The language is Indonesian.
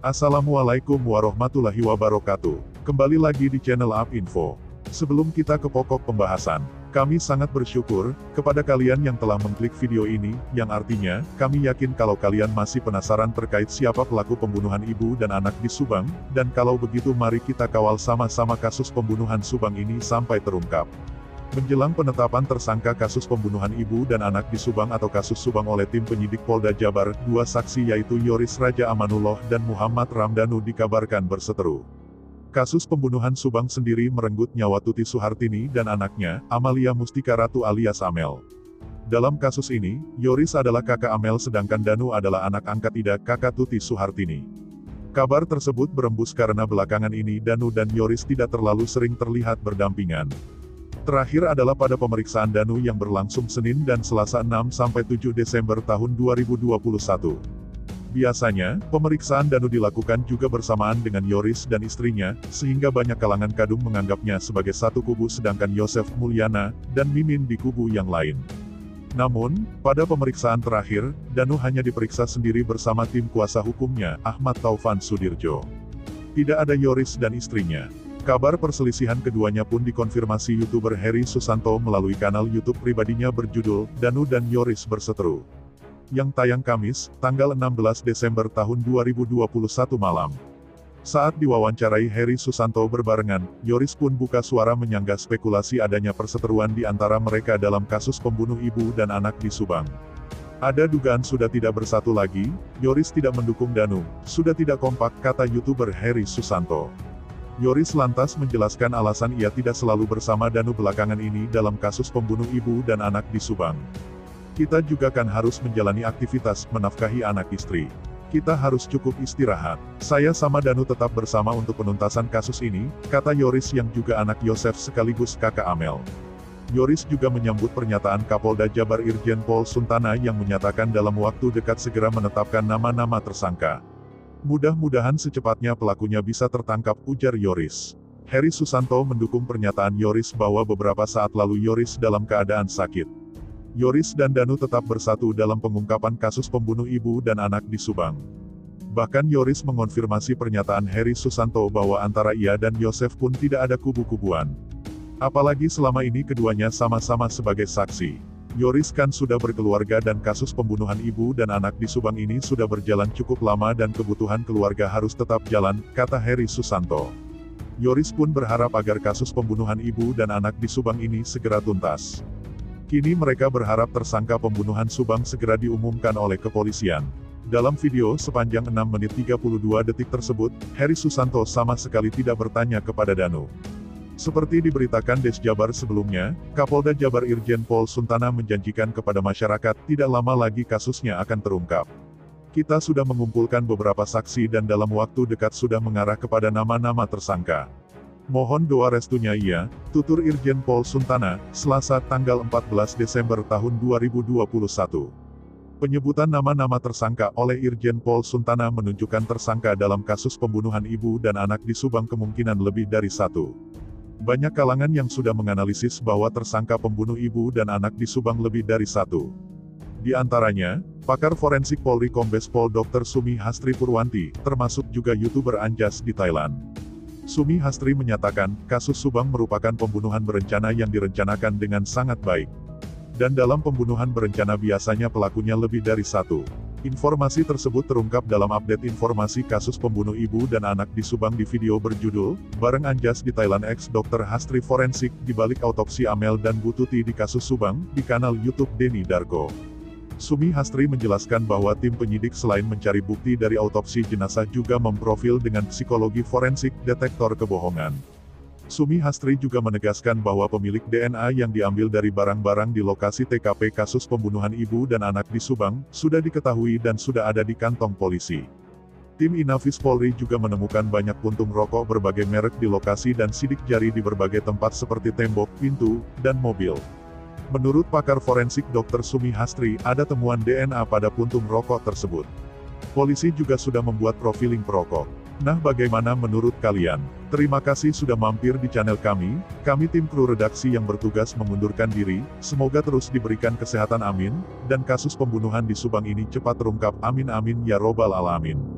Assalamualaikum warahmatullahi wabarakatuh. Kembali lagi di channel Up Info. Sebelum kita ke pokok pembahasan, kami sangat bersyukur kepada kalian yang telah mengklik video ini, yang artinya, kami yakin kalau kalian masih penasaran terkait siapa pelaku pembunuhan ibu dan anak di Subang, dan kalau begitu mari kita kawal sama-sama kasus pembunuhan Subang ini sampai terungkap. Menjelang penetapan tersangka kasus pembunuhan ibu dan anak di Subang atau kasus Subang oleh tim penyidik Polda Jabar, dua saksi yaitu Yoris Raja Amanullah dan Muhammad Ramdhanu dikabarkan berseteru. Kasus pembunuhan Subang sendiri merenggut nyawa Tuti Suhartini dan anaknya, Amalia Mustika Ratu alias Amel. Dalam kasus ini, Yoris adalah kakak Amel sedangkan Danu adalah anak angkat Ida, kakak Tuti Suhartini. Kabar tersebut berembus karena belakangan ini Danu dan Yoris tidak terlalu sering terlihat berdampingan. Terakhir adalah pada pemeriksaan Danu yang berlangsung Senin dan Selasa 6-7 Desember tahun 2021. Biasanya, pemeriksaan Danu dilakukan juga bersamaan dengan Yoris dan istrinya, sehingga banyak kalangan kadung menganggapnya sebagai satu kubu sedangkan Yosef Mulyana dan Mimin di kubu yang lain. Namun, pada pemeriksaan terakhir, Danu hanya diperiksa sendiri bersama tim kuasa hukumnya, Ahmad Taufan Sudirjo. Tidak ada Yoris dan istrinya. Kabar perselisihan keduanya pun dikonfirmasi YouTuber Heri Susanto melalui kanal YouTube pribadinya berjudul, Danu dan Yoris Berseteru. Yang tayang Kamis, tanggal 16 Desember tahun 2021 malam. Saat diwawancarai Heri Susanto berbarengan, Yoris pun buka suara menyanggah spekulasi adanya perseteruan di antara mereka dalam kasus pembunuh ibu dan anak di Subang. Ada dugaan sudah tidak bersatu lagi, Yoris tidak mendukung Danu, sudah tidak kompak, kata YouTuber Heri Susanto. Yoris lantas menjelaskan alasan ia tidak selalu bersama Danu belakangan ini dalam kasus pembunuh ibu dan anak di Subang. Kita juga kan harus menjalani aktivitas, menafkahi anak istri. Kita harus cukup istirahat. Saya sama Danu tetap bersama untuk penuntasan kasus ini, kata Yoris yang juga anak Yosef sekaligus kakak Amel. Yoris juga menyambut pernyataan Kapolda Jabar Irjen Pol Suntana yang menyatakan dalam waktu dekat segera menetapkan nama-nama tersangka. Mudah-mudahan secepatnya pelakunya bisa tertangkap, ujar Yoris. Heri Susanto mendukung pernyataan Yoris bahwa beberapa saat lalu Yoris dalam keadaan sakit. Yoris dan Danu tetap bersatu dalam pengungkapan kasus pembunuh ibu dan anak di Subang. Bahkan Yoris mengonfirmasi pernyataan Heri Susanto bahwa antara ia dan Yosef pun tidak ada kubu-kubuan. Apalagi selama ini keduanya sama-sama sebagai saksi. Yoris kan sudah berkeluarga dan kasus pembunuhan ibu dan anak di Subang ini sudah berjalan cukup lama dan kebutuhan keluarga harus tetap jalan, kata Heri Susanto. Yoris pun berharap agar kasus pembunuhan ibu dan anak di Subang ini segera tuntas. Kini mereka berharap tersangka pembunuhan Subang segera diumumkan oleh kepolisian. Dalam video sepanjang 6 menit 32 detik tersebut, Heri Susanto sama sekali tidak bertanya kepada Danu. Seperti diberitakan Des Jabar sebelumnya, Kapolda Jabar Irjen Pol Suntana menjanjikan kepada masyarakat tidak lama lagi kasusnya akan terungkap. Kita sudah mengumpulkan beberapa saksi dan dalam waktu dekat sudah mengarah kepada nama-nama tersangka. Mohon doa restunya ya, tutur Irjen Pol Suntana, Selasa tanggal 14 Desember tahun 2021. Penyebutan nama-nama tersangka oleh Irjen Pol Suntana menunjukkan tersangka dalam kasus pembunuhan ibu dan anak di Subang kemungkinan lebih dari satu. Banyak kalangan yang sudah menganalisis bahwa tersangka pembunuh ibu dan anak di Subang lebih dari satu. Di antaranya, pakar forensik Polri Kombes Pol Dr. Sumi Hastri Purwanti, termasuk juga YouTuber Anjas di Thailand. Sumi Hastri menyatakan, kasus Subang merupakan pembunuhan berencana yang direncanakan dengan sangat baik. Dan dalam pembunuhan berencana biasanya pelakunya lebih dari satu. Informasi tersebut terungkap dalam update informasi kasus pembunuh ibu dan anak di Subang di video berjudul, Bareng Anjas di Thailand X Dr. Hastri Forensik, di balik autopsi Amel dan Bu Tuti di kasus Subang, di kanal YouTube Denny Darko. Sumi Hastri menjelaskan bahwa tim penyidik selain mencari bukti dari autopsi jenazah juga memprofil dengan psikologi forensik, detektor kebohongan. Sumi Hastri juga menegaskan bahwa pemilik DNA yang diambil dari barang-barang di lokasi TKP kasus pembunuhan ibu dan anak di Subang, sudah diketahui dan sudah ada di kantong polisi. Tim Inafis Polri juga menemukan banyak puntung rokok berbagai merek di lokasi dan sidik jari di berbagai tempat seperti tembok, pintu, dan mobil. Menurut pakar forensik Dr. Sumi Hastri, ada temuan DNA pada puntung rokok tersebut. Polisi juga sudah membuat profiling perokok. Nah, bagaimana menurut kalian? Terima kasih sudah mampir di channel kami tim kru redaksi yang bertugas mengundurkan diri, semoga terus diberikan kesehatan amin, dan kasus pembunuhan di Subang ini cepat terungkap amin amin ya robbal alamin.